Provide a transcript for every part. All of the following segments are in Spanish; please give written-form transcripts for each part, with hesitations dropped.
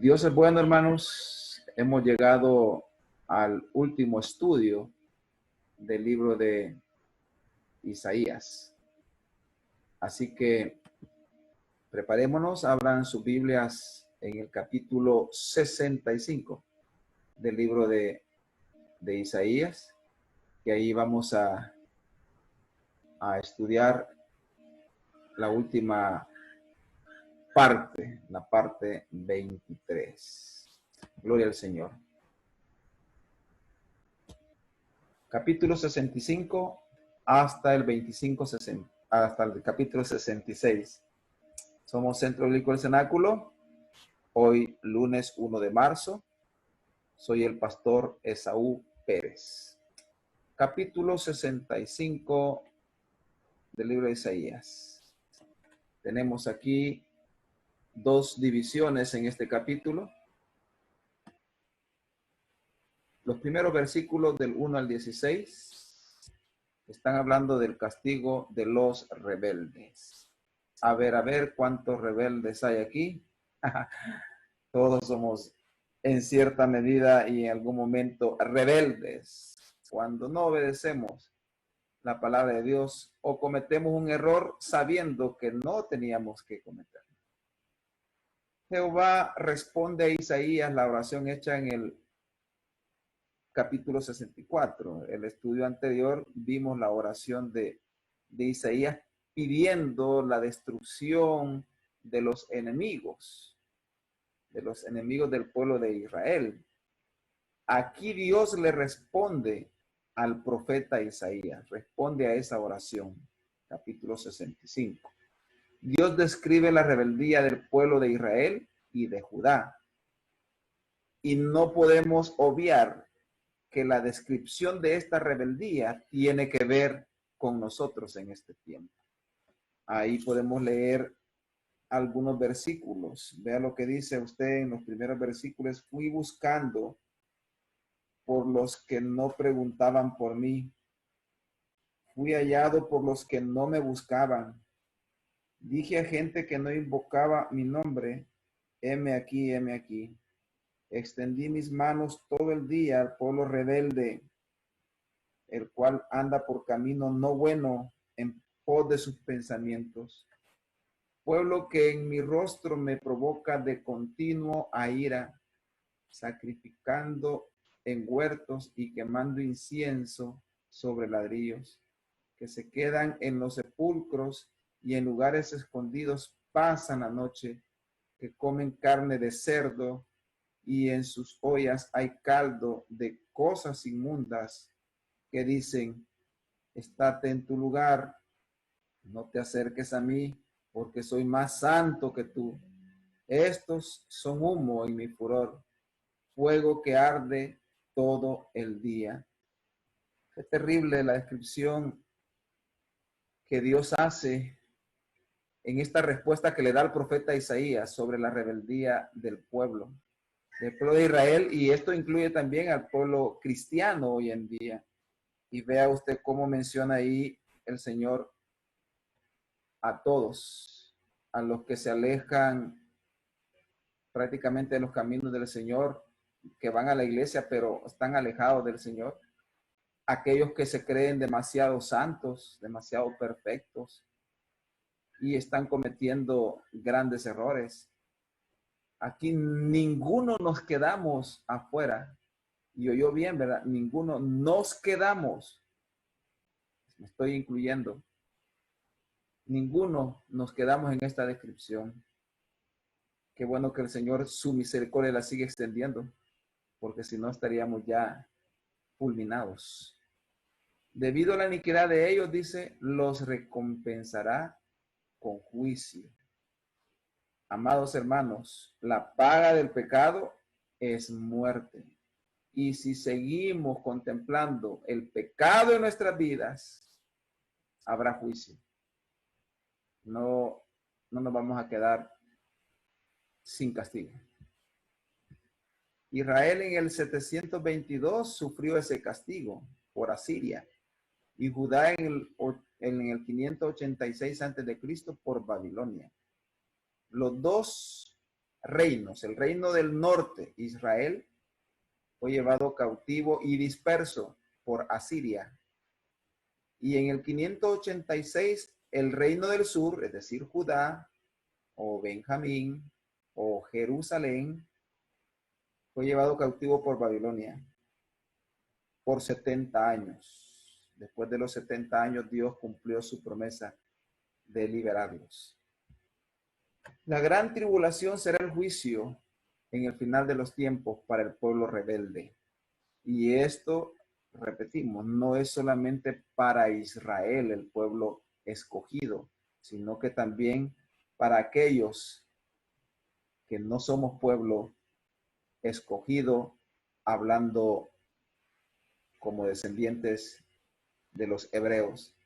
Dios es bueno, hermanos. Hemos llegado al último estudio del libro de Isaías. Así que preparémonos, abran sus Biblias en el capítulo 65 del libro de Isaías, que ahí vamos a estudiar la última parte, la parte 23. Gloria al Señor. Capítulo 65 hasta el 25, hasta el capítulo 66. Somos Centro Bíblico del Cenáculo. Hoy, lunes 1 de marzo. Soy el pastor Esaú Pérez. Capítulo 65 del libro de Isaías. Tenemos aquí dos divisiones en este capítulo. Los primeros versículos del 1 al 16 están hablando del castigo de los rebeldes. A ver cuántos rebeldes hay aquí. Todos somos en cierta medida y en algún momento rebeldes. Cuando no obedecemos la palabra de Dios o cometemos un error sabiendo que no teníamos que cometerlo. Jehová responde a Isaías la oración hecha en el capítulo 64. El estudio anterior vimos la oración de Isaías pidiendo la destrucción de los enemigos del pueblo de Israel. Aquí Dios le responde al profeta Isaías, responde a esa oración, capítulo 65. Dios describe la rebeldía del pueblo de Israel y de Judá. Y no podemos obviar que la descripción de esta rebeldía tiene que ver con nosotros en este tiempo. Ahí podemos leer algunos versículos. Vea lo que dice usted en los primeros versículos. Fui buscando por los que no preguntaban por mí. Fui hallado por los que no me buscaban. Dije a gente que no invocaba mi nombre, heme aquí, heme aquí. Extendí mis manos todo el día al pueblo rebelde, el cual anda por camino no bueno en pos de sus pensamientos. Pueblo que en mi rostro me provoca de continuo a ira, sacrificando en huertos y quemando incienso sobre ladrillos, que se quedan en los sepulcros y en lugares escondidos pasan la noche, que comen carne de cerdo y en sus ollas hay caldo de cosas inmundas, que dicen, estate en tu lugar, no te acerques a mí, porque soy más santo que tú. Estos son humo en mi furor, fuego que arde todo el día. Es terrible la descripción que Dios hace en esta respuesta que le da al profeta Isaías sobre la rebeldía del pueblo de Israel, y esto incluye también al pueblo cristiano hoy en día. Y vea usted cómo menciona ahí el Señor a todos, a los que se alejan prácticamente de los caminos del Señor, que van a la iglesia pero están alejados del Señor, aquellos que se creen demasiado santos, demasiado perfectos y están cometiendo grandes errores. Aquí ninguno nos quedamos afuera. Y oyó bien, ¿verdad? Ninguno nos quedamos. Me estoy incluyendo. Ninguno nos quedamos en esta descripción. Qué bueno que el Señor su misericordia la sigue extendiendo, porque si no estaríamos ya fulminados. Debido a la iniquidad de ellos, dice, los recompensará con juicio. Amados hermanos, la paga del pecado es muerte. Y si seguimos contemplando el pecado en nuestras vidas, habrá juicio. No nos vamos a quedar sin castigo. Israel en el 722 sufrió ese castigo por Asiria y Judá en el 586 a.C. por Babilonia. Los dos reinos. El reino del norte, Israel, fue llevado cautivo y disperso por Asiria. Y en el 586, el reino del sur, es decir, Judá, o Benjamín, o Jerusalén, fue llevado cautivo por Babilonia por 70 años. Después de los 70 años, Dios cumplió su promesa de liberarlos. La gran tribulación será el juicio en el final de los tiempos para el pueblo rebelde. Y esto, repetimos, no es solamente para Israel, el pueblo escogido, sino que también para aquellos que no somos pueblo escogido, hablando como descendientes de los hebreos.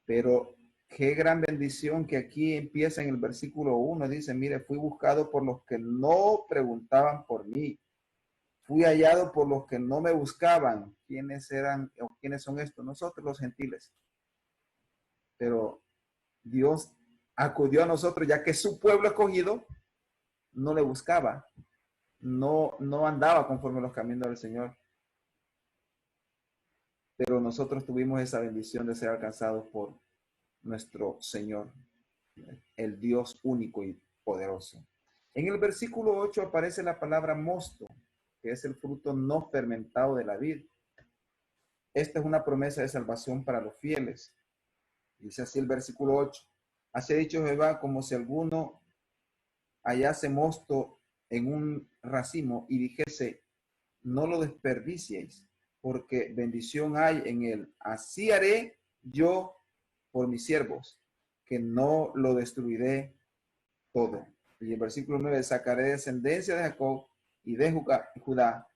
Pero qué gran bendición que aquí empieza en el versículo 1. Dice, mire, fui buscado por los que no preguntaban por mí. Fui hallado por los que no me buscaban. ¿Quiénes eran o quiénes son estos? Nosotros los gentiles. Pero Dios acudió a nosotros, ya que su pueblo escogido no le buscaba. No andaba conforme a los caminos del Señor. Pero nosotros tuvimos esa bendición de ser alcanzados por nuestro Señor, el Dios único y poderoso. En el versículo 8 aparece la palabra mosto, que es el fruto no fermentado de la vid. Esta es una promesa de salvación para los fieles. Dice así el versículo 8. Así ha dicho Jehová, como si alguno hallase mosto en un racimo y dijese, no lo desperdiciéis, porque bendición hay en él. Así haré yo por mis siervos, que no lo destruiré todo. Y el versículo 9, sacaré descendencia de Jacob y de Judá,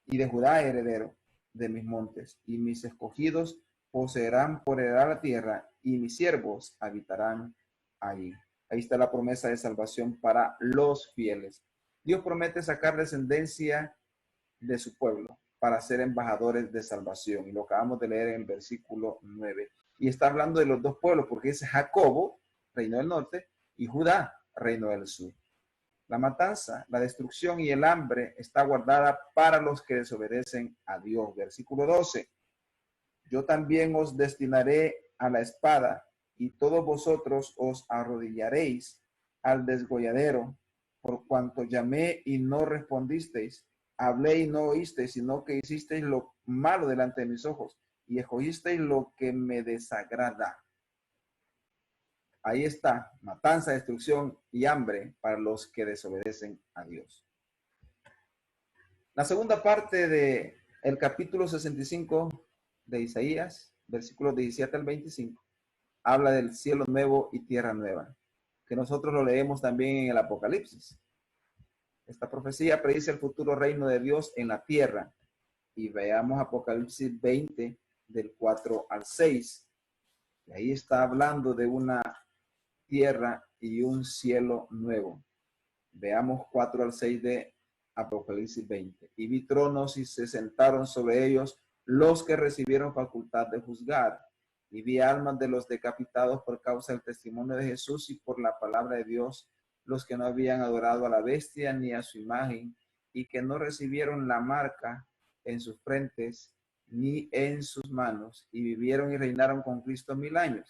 y de Judá heredero de mis montes, y mis escogidos poseerán por heredar la tierra, y mis siervos habitarán allí. Ahí está la promesa de salvación para los fieles. Dios promete sacar descendencia de su pueblo para ser embajadores de salvación. Y lo acabamos de leer en el versículo 9. Y está hablando de los dos pueblos, porque es Jacobo, reino del norte, y Judá, reino del sur. La matanza, la destrucción y el hambre está guardada para los que desobedecen a Dios. Versículo 12. Yo también os destinaré a la espada, y todos vosotros os arrodillaréis al desgolladero, por cuanto llamé y no respondisteis, hablé y no oísteis, sino que hicisteis lo malo delante de mis ojos, y escogisteis lo que me desagrada. Ahí está, matanza, destrucción y hambre para los que desobedecen a Dios. La segunda parte de el capítulo 65 de Isaías, versículos 17 al 25, habla del cielo nuevo y tierra nueva, que nosotros lo leemos también en el Apocalipsis. Esta profecía predice el futuro reino de Dios en la tierra. Y veamos Apocalipsis 20, del 4 al 6. Y ahí está hablando de una tierra y un cielo nuevo. Veamos 4 al 6 de Apocalipsis 20. Y vi tronos y se sentaron sobre ellos los que recibieron facultad de juzgar. Y vi almas de los decapitados por causa del testimonio de Jesús y por la palabra de Dios, los que no habían adorado a la bestia ni a su imagen, y que no recibieron la marca en sus frentes ni en sus manos, y vivieron y reinaron con Cristo 1000 años.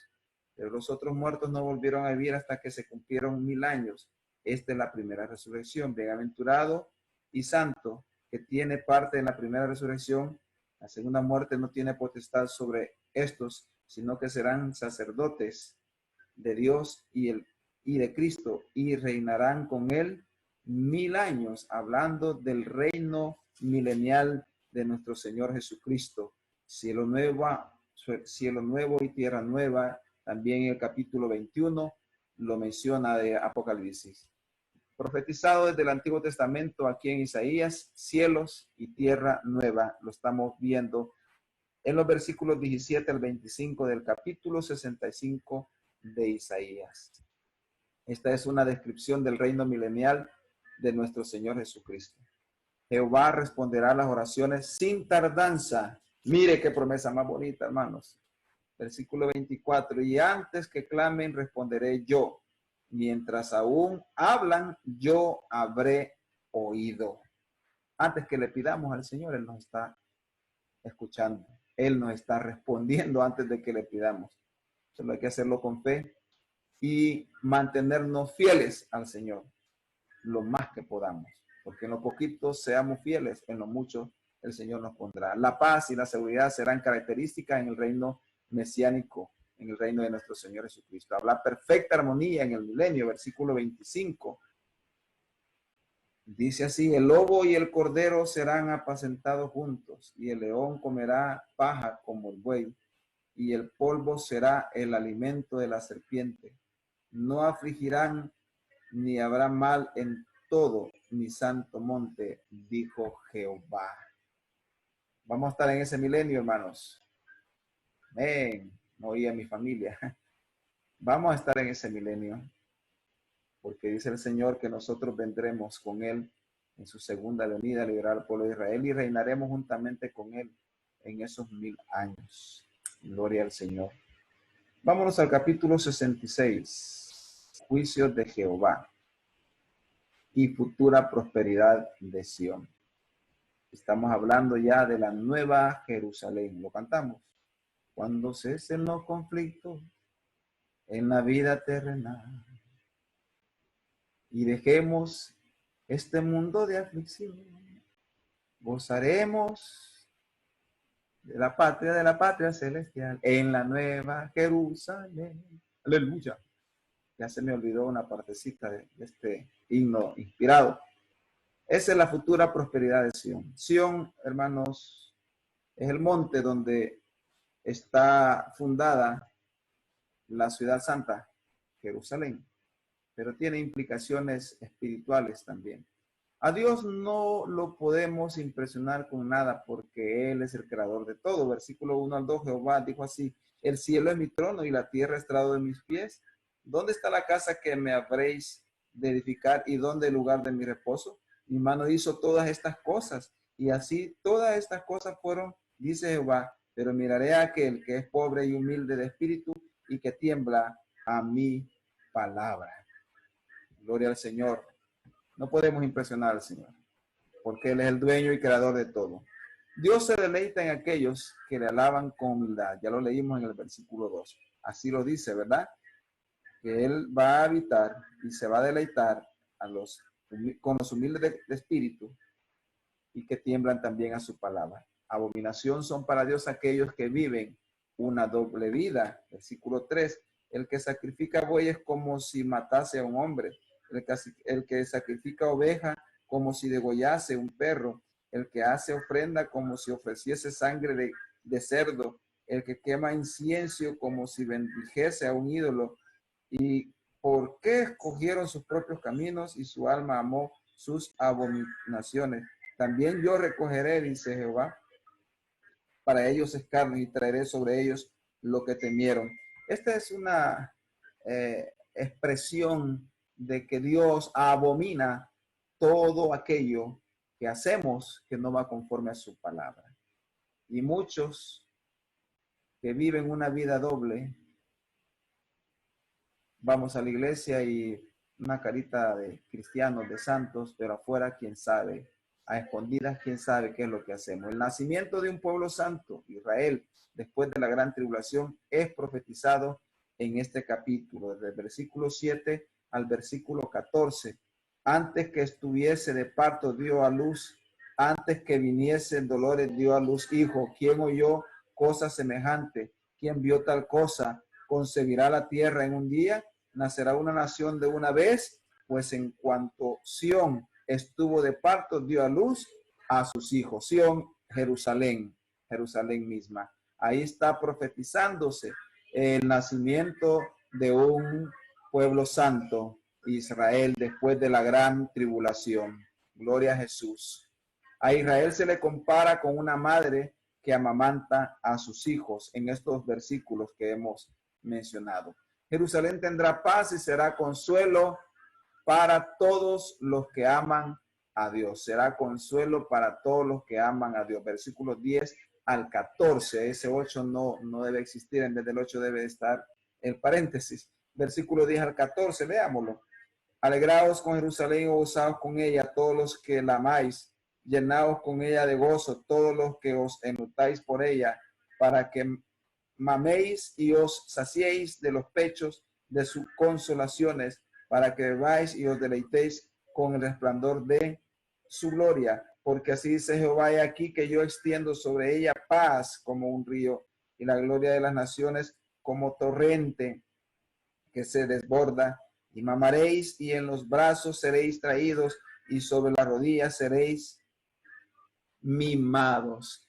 Pero los otros muertos no volvieron a vivir hasta que se cumplieron 1000 años. Esta es la primera resurrección. Bienaventurado y santo que tiene parte en la primera resurrección. La segunda muerte no tiene potestad sobre estos, sino que serán sacerdotes de Dios y de Cristo, y reinarán con él 1000 años, hablando del reino milenial de nuestro Señor Jesucristo. Cielo nuevo y tierra nueva. También en el capítulo 21 lo menciona de Apocalipsis. Profetizado desde el Antiguo Testamento aquí en Isaías, cielos y tierra nueva, lo estamos viendo en los versículos 17 al 25 del capítulo 65 de Isaías. Esta es una descripción del reino milenial de nuestro Señor Jesucristo. Jehová responderá a las oraciones sin tardanza. Mire qué promesa más bonita, hermanos. Versículo 24. Y antes que clamen, responderé yo. Mientras aún hablan, yo habré oído. Antes que le pidamos al Señor, Él nos está escuchando. Él nos está respondiendo antes de que le pidamos. Solo hay que hacerlo con fe y mantenernos fieles al Señor lo más que podamos. Porque en lo poquito seamos fieles, en lo mucho el Señor nos pondrá. La paz y la seguridad serán características en el reino mesiánico, en el reino de nuestro Señor Jesucristo. Habrá perfecta armonía en el milenio, versículo 25. Dice así: el lobo y el cordero serán apacentados juntos, y el león comerá paja como el buey, y el polvo será el alimento de la serpiente. No afligirán ni habrá mal en todo mi santo monte, dijo Jehová. Vamos a estar en ese milenio, hermanos. Amén. No oí a mi familia. Vamos a estar en ese milenio, porque dice el Señor que nosotros vendremos con Él en su segunda venida a liberar al pueblo de Israel y reinaremos juntamente con Él en esos 1000 años. Gloria al Señor. Vámonos al capítulo 66, juicios de Jehová y futura prosperidad de Sión. Estamos hablando ya de la nueva Jerusalén. Lo cantamos. Cuando cesen los conflictos en la vida terrenal y dejemos este mundo de aflicción, gozaremos de la patria celestial en la nueva Jerusalén. Aleluya. Ya se me olvidó una partecita de este himno inspirado. Esa es la futura prosperidad de Sión. Sión, hermanos, es el monte donde está fundada la ciudad santa, Jerusalén, pero tiene implicaciones espirituales también. A Dios no lo podemos impresionar con nada porque Él es el creador de todo. Versículo 1 al 2, Jehová dijo así: el cielo es mi trono y la tierra estrado de mis pies. ¿Dónde está la casa que me habréis de edificar y dónde el lugar de mi reposo? Mi mano hizo todas estas cosas y así todas estas cosas fueron, dice Jehová, pero miraré a aquel que es pobre y humilde de espíritu y que tiembla a mi palabra. Gloria al Señor. No podemos impresionar al Señor, porque Él es el dueño y creador de todo. Dios se deleita en aquellos que le alaban con humildad. Ya lo leímos en el versículo 2. Así lo dice, ¿verdad? Que Él va a habitar y se va a deleitar con los humildes de espíritu y que tiemblan también a su palabra. Abominación son para Dios aquellos que viven una doble vida. Versículo 3. El que sacrifica bueyes como si matase a un hombre. El que sacrifica oveja como si degollase un perro. El que hace ofrenda como si ofreciese sangre de cerdo. El que quema incienso como si bendijese a un ídolo. ¿Y por qué escogieron sus propios caminos y su alma amó sus abominaciones? También yo recogeré, dice Jehová, para ellos escarnio y traeré sobre ellos lo que temieron. Esta es una expresión de que Dios abomina todo aquello que hacemos que no va conforme a su palabra. Y muchos que viven una vida doble, vamos a la iglesia y una carita de cristianos, de santos, pero afuera, quién sabe, a escondidas, quién sabe qué es lo que hacemos. El nacimiento de un pueblo santo, Israel, después de la gran tribulación, es profetizado en este capítulo, desde el versículo 7 al versículo 14. Antes que estuviese de parto dio a luz, antes que viniesen dolores dio a luz hijo. ¿Quién oyó cosa semejante? ¿Quién vio tal cosa? ¿Concebirá la tierra en un día? ¿Nacerá una nación de una vez? Pues en cuanto Sión estuvo de parto, dio a luz a sus hijos. Sión, Jerusalén, Jerusalén misma. Ahí está profetizándose el nacimiento de un pueblo santo, Israel, después de la gran tribulación. Gloria a Jesús. A Israel se le compara con una madre que amamanta a sus hijos en estos versículos que hemos mencionado. Jerusalén tendrá paz y será consuelo para todos los que aman a Dios. Será consuelo para todos los que aman a Dios. Versículos 10 al 14. Ese 8 no debe existir. En vez del 8 debe estar el paréntesis. Versículo 10 al 14, leámoslo. Alegraos con Jerusalén y gozaos con ella todos los que la amáis. Llenaos con ella de gozo todos los que os enlutáis por ella, para que maméis y os saciéis de los pechos de sus consolaciones, para que bebáis y os deleitéis con el resplandor de su gloria. Porque así dice Jehová, he aquí que yo extiendo sobre ella paz como un río, y la gloria de las naciones como torrente que se desborda. Y mamaréis, y en los brazos seréis traídos, y sobre las rodillas seréis mimados.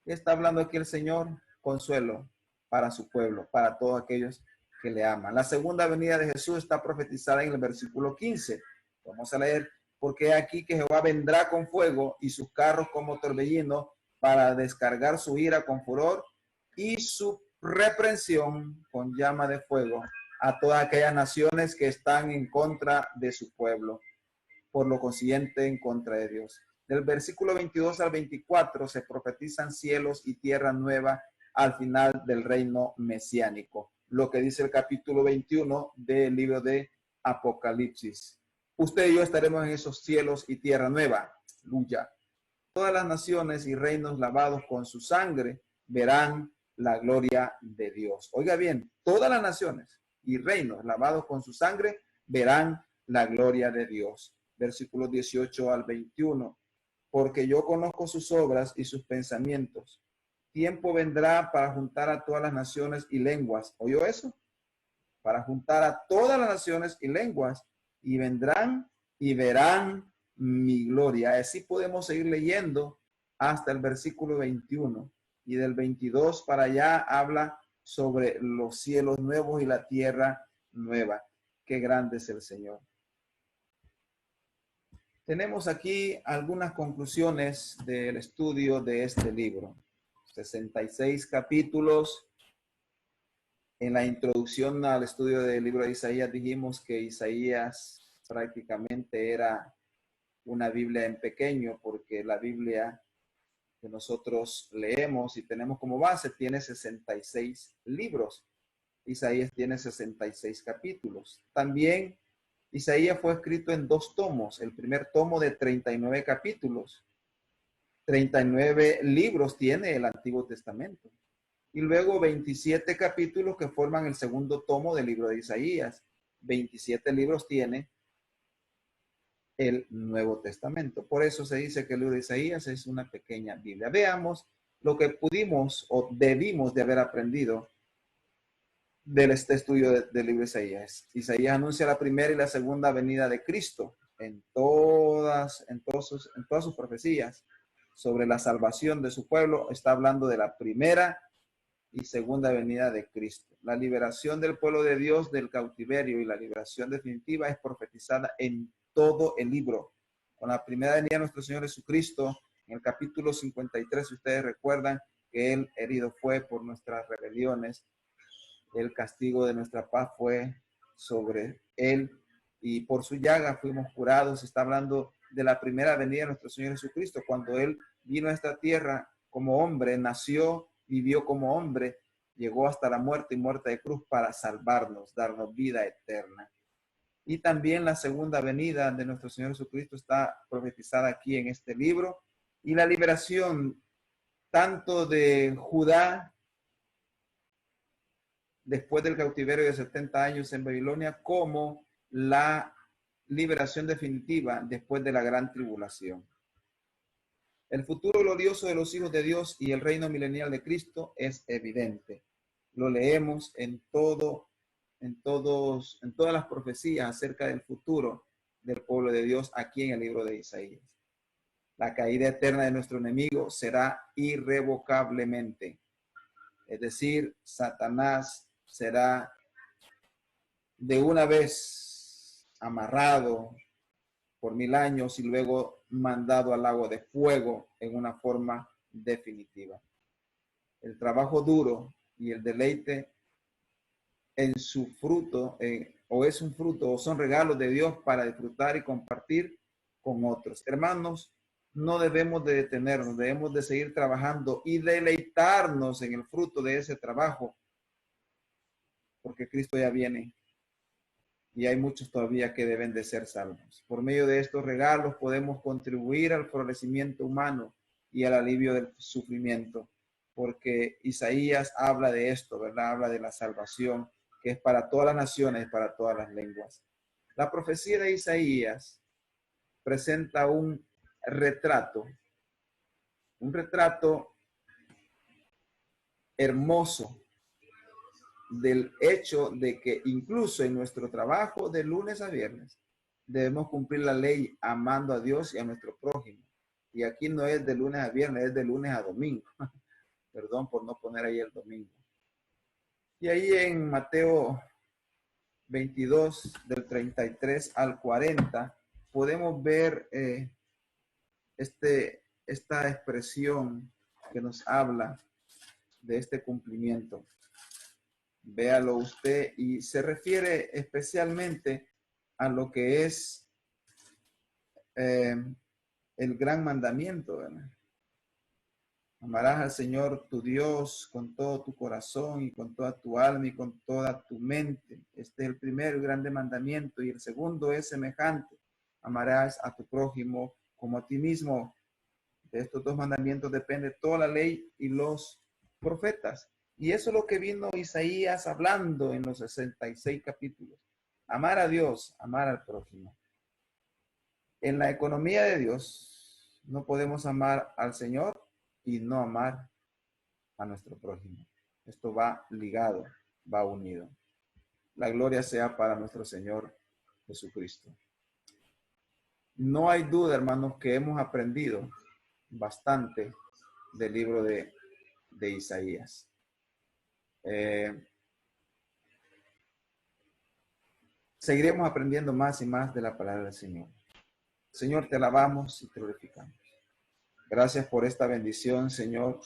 ¿Qué está hablando aquí el Señor? Consuelo para su pueblo, para todos aquellos que le aman. La segunda venida de Jesús está profetizada en el versículo 15. Vamos a leer: porque aquí que Jehová vendrá con fuego y sus carros como torbellino, para descargar su ira con furor y su reprensión con llama de fuego a todas aquellas naciones que están en contra de su pueblo, por lo consiguiente en contra de Dios. Del versículo 22 al 24 se profetizan cielos y tierra nueva al final del reino mesiánico, lo que dice el capítulo 21 del libro de Apocalipsis. Usted y yo estaremos en esos cielos y tierra nueva. Aleluya. Todas las naciones y reinos lavados con su sangre verán la gloria de Dios. Oiga bien, todas las naciones y reinos lavados con su sangre verán la gloria de Dios. Versículos 18 al 21. Porque yo conozco sus obras y sus pensamientos. Tiempo vendrá para juntar a todas las naciones y lenguas. ¿Oyó eso? Para juntar a todas las naciones y lenguas, y vendrán y verán mi gloria. Así podemos seguir leyendo hasta el versículo 21. Y del 22 para allá habla sobre los cielos nuevos y la tierra nueva. Qué grande es el Señor. Tenemos aquí algunas conclusiones del estudio de este libro. 66 capítulos. En la introducción al estudio del libro de Isaías dijimos que Isaías prácticamente era una Biblia en pequeño, porque la Biblia que nosotros leemos y tenemos como base tiene 66 libros. Isaías tiene 66 capítulos. También Isaías fue escrito en 2 tomos. El primer tomo de 39 capítulos. 39 libros tiene el Antiguo Testamento. Y luego 27 capítulos que forman el segundo tomo del libro de Isaías. 27 libros tiene el Nuevo Testamento. Por eso se dice que el libro de Isaías es una pequeña Biblia. Veamos lo que pudimos o debimos de haber aprendido del estudio del libro de Isaías. Isaías anuncia la primera y la segunda venida de Cristo en todas sus profecías sobre la salvación de su pueblo. Está hablando de la primera y segunda venida de Cristo. La liberación del pueblo de Dios del cautiverio y la liberación definitiva es profetizada en todo el libro. Con la primera venida de nuestro Señor Jesucristo, en el capítulo 53, si ustedes recuerdan que Él herido fue por nuestras rebeliones, el castigo de nuestra paz fue sobre Él y por su llaga fuimos curados. Está hablando de la primera venida de nuestro Señor Jesucristo, cuando Él vino a esta tierra como hombre, nació, vivió como hombre, llegó hasta la muerte y muerte de cruz para salvarnos, darnos vida eterna. Y también la segunda venida de nuestro Señor Jesucristo está profetizada aquí en este libro. Y la liberación tanto de Judá después del cautiverio de 70 años en Babilonia, como la liberación definitiva después de la gran tribulación. El futuro glorioso de los hijos de Dios y el reino milenial de Cristo es evidente. Lo leemos en todas las profecías acerca del futuro del pueblo de Dios aquí en el libro de Isaías. La caída eterna de nuestro enemigo será irrevocablemente. Es decir, Satanás será de una vez amarrado por 1000 años y luego mandado al lago de fuego en una forma definitiva. El trabajo duro y el deleite en su fruto, o es un fruto, o son regalos de Dios para disfrutar y compartir con otros. Hermanos, no debemos de detenernos, debemos de seguir trabajando y deleitarnos en el fruto de ese trabajo, porque Cristo ya viene y hay muchos todavía que deben de ser salvos. Por medio de estos regalos podemos contribuir al florecimiento humano y al alivio del sufrimiento, porque Isaías habla de esto, ¿verdad? Habla de la salvación, que es para todas las naciones, para todas las lenguas. La profecía de Isaías presenta un retrato hermoso del hecho de que incluso en nuestro trabajo de lunes a viernes debemos cumplir la ley amando a Dios y a nuestro prójimo. Y aquí no es de lunes a viernes, es de lunes a domingo. Perdón por no poner ahí el domingo. Y ahí en Mateo 22, del 33 al 40, podemos ver esta expresión que nos habla de este cumplimiento. Véalo usted, y se refiere especialmente a lo que es el gran mandamiento, ¿verdad? Amarás al Señor tu Dios con todo tu corazón y con toda tu alma y con toda tu mente. Este es el primer grande mandamiento, y el segundo es semejante: amarás a tu prójimo como a ti mismo. De estos dos mandamientos depende toda la ley y los profetas. Y eso es lo que vino Isaías hablando en los 66 capítulos. Amar a Dios, amar al prójimo. En la economía de Dios no podemos amar al Señor y no amar a nuestro prójimo. Esto va ligado, va unido. La gloria sea para nuestro Señor Jesucristo. No hay duda, hermanos, que hemos aprendido bastante del libro de Isaías. Seguiremos aprendiendo más y más de la palabra del Señor. Señor, te alabamos y te glorificamos. Gracias por esta bendición, Señor,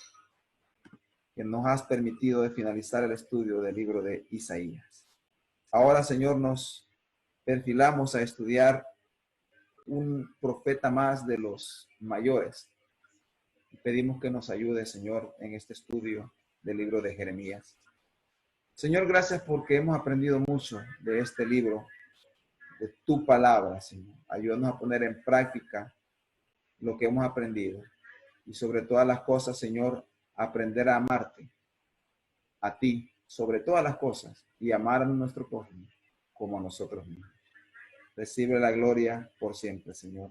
que nos has permitido de finalizar el estudio del libro de Isaías. Ahora, Señor, nos perfilamos a estudiar un profeta más de los mayores. Y pedimos que nos ayude, Señor, en este estudio del libro de Jeremías. Señor, gracias porque hemos aprendido mucho de este libro, de tu palabra, Señor. Ayúdanos a poner en práctica lo que hemos aprendido. Y sobre todas las cosas, Señor, aprender a amarte, a ti, sobre todas las cosas, y amar a nuestro prójimo como a nosotros mismos. Recibe la gloria por siempre, Señor.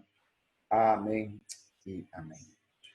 Amén y amén.